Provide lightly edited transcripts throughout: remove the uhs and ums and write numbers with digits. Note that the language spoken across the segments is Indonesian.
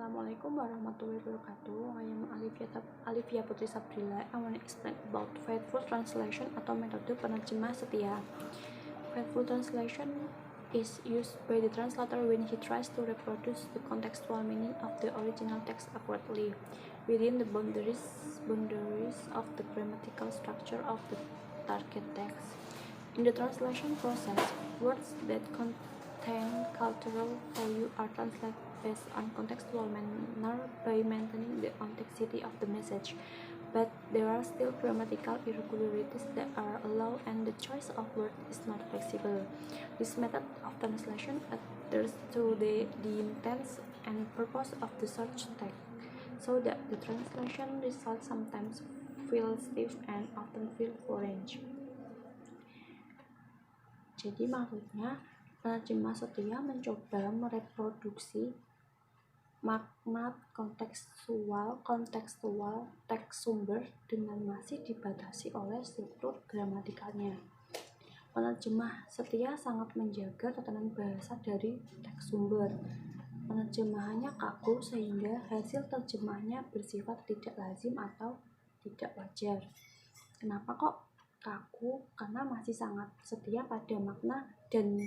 Assalamualaikum warahmatullahi wabarakatuh. I am Alivia Putri Sabrila. I want to explain about faithful translation atau metode penerjemah setia. Faithful translation is used by the translator when he tries to reproduce the contextual meaning of the original text accurately within the boundaries of the grammatical structure of the target text. In the translation process, words that contain cultural value are translated based on contextual manner by maintaining the authenticity of the message, but there are still grammatical irregularities that are allowed and the choice of words is not flexible. This method of translation adheres to the intent and purpose of the search text, so that the translation results sometimes feel stiff and often feel foreign. Jadi maksudnya penerjemah setia mencoba mereproduksi makna kontekstual teks sumber dengan masih dibatasi oleh struktur gramatikalnya. Penerjemah setia sangat menjaga tatanan bahasa dari teks sumber. Penerjemahannya kaku sehingga hasil terjemahnya bersifat tidak lazim atau tidak wajar. Kenapa kok kaku? Karena masih sangat setia pada makna dan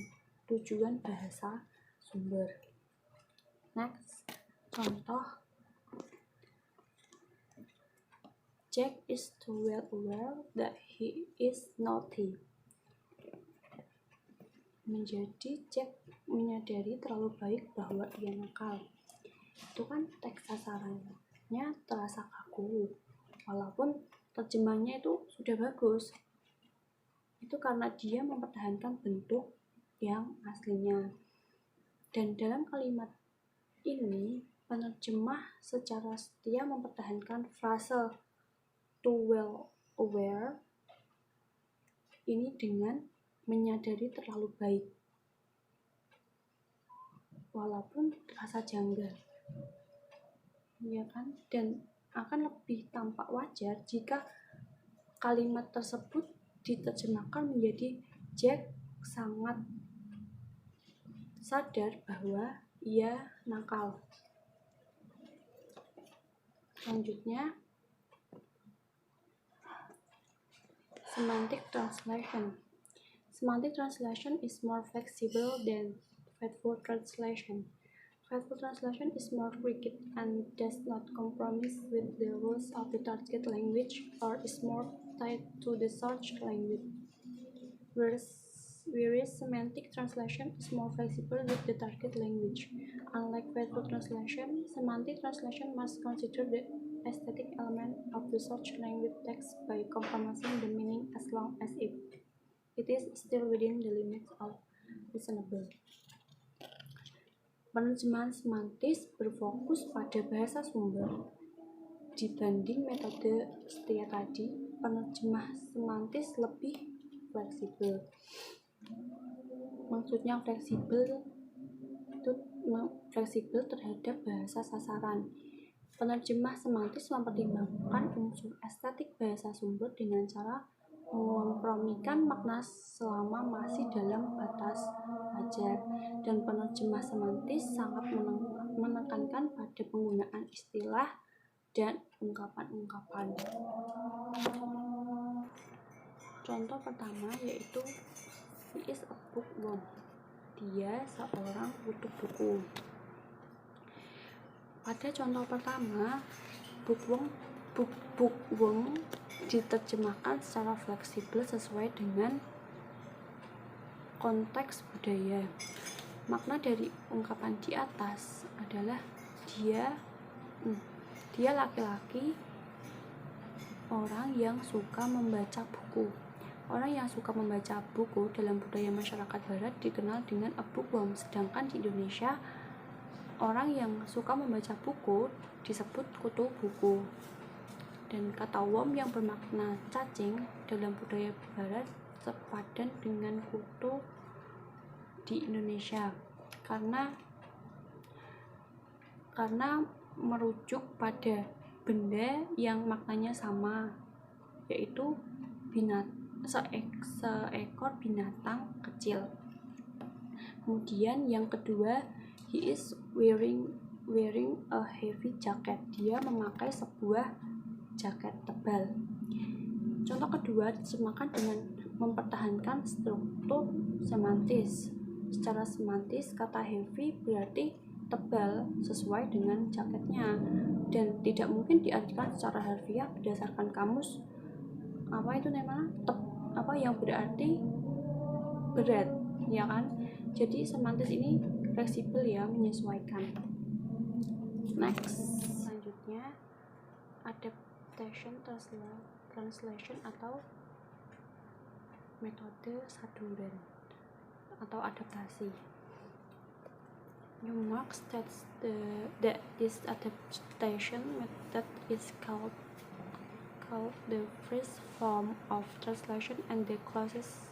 tujuan bahasa sumber. Next, contoh. Jack is too well aware that he is naughty. Jack menyadari terlalu baik bahwa ia nakal. Itu kan teks sasarannya terasa kaku, walaupun terjemahnya itu sudah bagus. Itu karena dia mempertahankan bentuk yang aslinya. Dan dalam kalimat ini, penerjemah secara setia mempertahankan frase too well aware ini dengan menyadari terlalu baik, walaupun terasa janggal, ya kan? Dan akan lebih tampak wajar jika kalimat tersebut diterjemahkan menjadi Jack sangat sadar bahwa ia nakal. Selanjutnya, semantic translation. Semantic translation is more flexible than faithful translation. Faithful translation is more rigid and does not compromise with the rules of the target language or is more tied to the search language. Whereas semantic translation is more flexible with the target language. Unlike faithful translation, semantic translation must consider the aesthetic element of the search language text by compromising the meaning as long as it is still within the limits of reasonable. Penerjemahan semantis berfokus pada bahasa sumber. Dibanding metode setia tadi, penerjemah semantis lebih fleksibel. Maksudnya fleksibel terhadap bahasa sasaran. Penerjemah semantis mempertimbangkan unsur estetik bahasa sumber dengan cara mengkompromikan makna selama masih dalam batas wajar, dan penerjemah semantis sangat menekankan pada penggunaan istilah dan ungkapan-ungkapan. Contoh pertama yaitu he is a bookworm. Dia seorang kutu buku. Pada contoh pertama, bookworm diterjemahkan secara fleksibel sesuai dengan konteks budaya. Makna dari ungkapan di atas adalah dia laki-laki, orang yang suka membaca buku. Orang yang suka membaca buku dalam budaya masyarakat barat dikenal dengan a bookworm, sedangkan di Indonesia orang yang suka membaca buku disebut kutu buku. Dan kata worm yang bermakna cacing dalam budaya barat sepadan dengan kutu di Indonesia karena merujuk pada benda yang maknanya sama, yaitu seekor binatang kecil. Kemudian yang kedua, he is wearing wearing a heavy jacket. Dia memakai sebuah jaket tebal. Contoh kedua diterjemahkan dengan mempertahankan struktur semantis. Secara semantis, kata heavy berarti tebal sesuai dengan jaketnya dan tidak mungkin diartikan secara harfiah berdasarkan kamus yang berarti berat, ya kan? Jadi semantis ini fleksibel ya, menyesuaikan. Next, selanjutnya adaptation translation atau metode saduran atau adaptasi. Newmark states that this adaptation method is called the first form of translation and the closest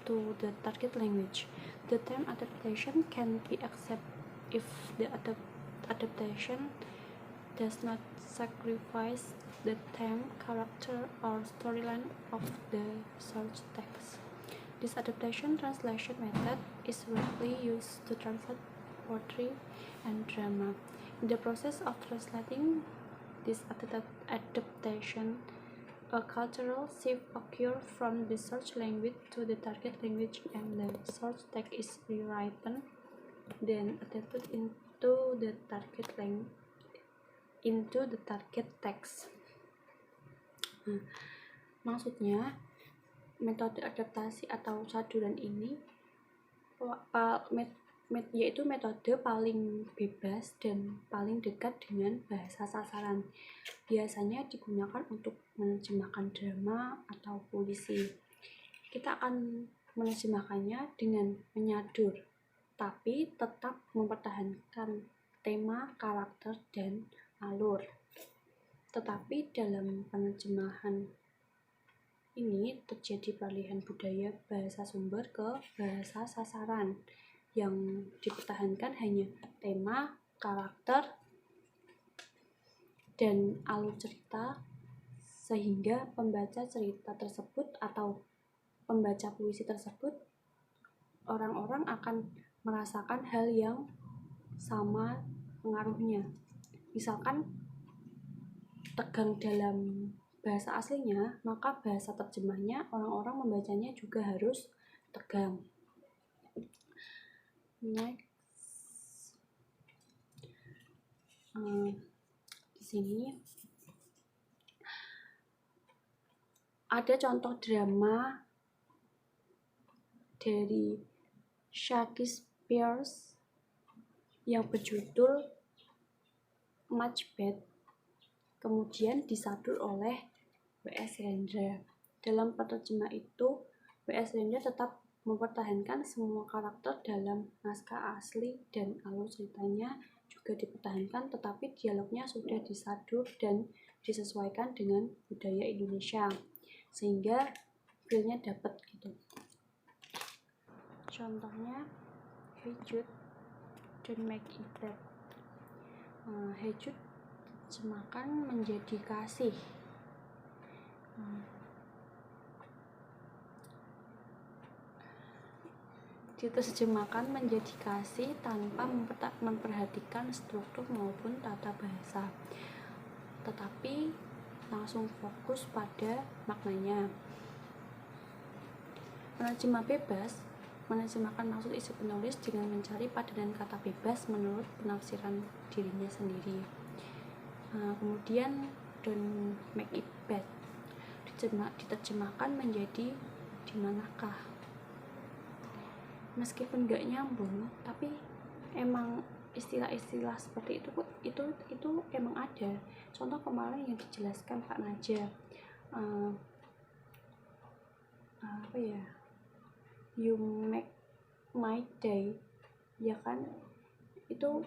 to the target language. The term adaptation can be accepted if the adaptation does not sacrifice the theme, character, or storyline of the source text. This adaptation translation method is widely used to translate poetry and drama. In the process of translating this adaptation, a cultural shift occurs from the source language to the target language, and the source text is rewritten, then adapted into the target text. Maksudnya, metode adaptasi atau saduran ini yaitu metode paling bebas dan paling dekat dengan bahasa sasaran. Biasanya digunakan untuk menerjemahkan drama atau puisi. Kita akan menerjemahkannya dengan menyadur, tapi tetap mempertahankan tema, karakter, dan alur. Tetapi dalam penerjemahan ini terjadi peralihan budaya bahasa sumber ke bahasa sasaran. Yang dipertahankan hanya tema, karakter, dan alur cerita, sehingga pembaca cerita tersebut atau pembaca puisi tersebut, orang-orang akan merasakan hal yang sama pengaruhnya. Misalkan tegang dalam bahasa aslinya, maka bahasa terjemahnya orang-orang membacanya juga harus tegang. Next, di sini ada contoh drama dari Shakespeare yang berjudul Macbeth, kemudian disadur oleh W.S. Rendra. Dalam penerjemah itu, W.S. Rendra tetap mempertahankan semua karakter dalam naskah asli dan alur ceritanya juga dipertahankan, tetapi dialognya sudah disadur dan disesuaikan dengan budaya Indonesia sehingga feel-nya dapat gitu. Contohnya Hey Jude, Don't Make It Bad. Hey Jude terjemahkan menjadi kasih. Diterjemahkan menjadi kasih tanpa memperhatikan struktur maupun tata bahasa, tetapi langsung fokus pada maknanya. Penerjemah bebas menerjemahkan maksud isi penulis dengan mencari padanan kata bebas menurut penafsiran dirinya sendiri. Kemudian Don't Make It Bad diterjemahkan menjadi dimanakah. Meskipun gak nyambung, tapi emang istilah-istilah seperti itu emang ada. Contoh kemarin yang dijelaskan Kak Naja, you make my day, ya kan? Itu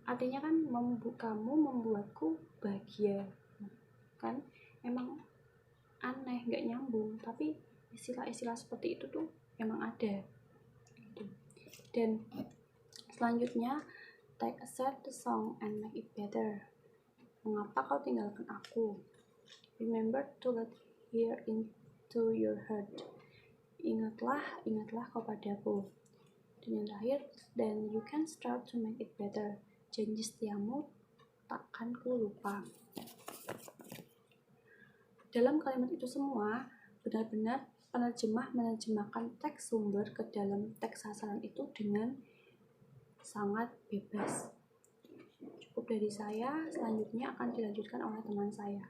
artinya kan kamu membuatku bahagia, kan? Emang aneh, gak nyambung, tapi istilah-istilah seperti itu tuh emang ada. Dan selanjutnya, take a sad song and make it better. Mengapa kau tinggalkan aku? Remember to let hear into your heart. Ingatlah kau padaku. Dan yang terakhir, then you can start to make it better. janji setiamu takkan ku lupa. Dalam kalimat itu semua, benar-benar penerjemah menerjemahkan teks sumber ke dalam teks sasaran itu dengan sangat bebas. Cukup dari saya, selanjutnya akan dilanjutkan oleh teman saya.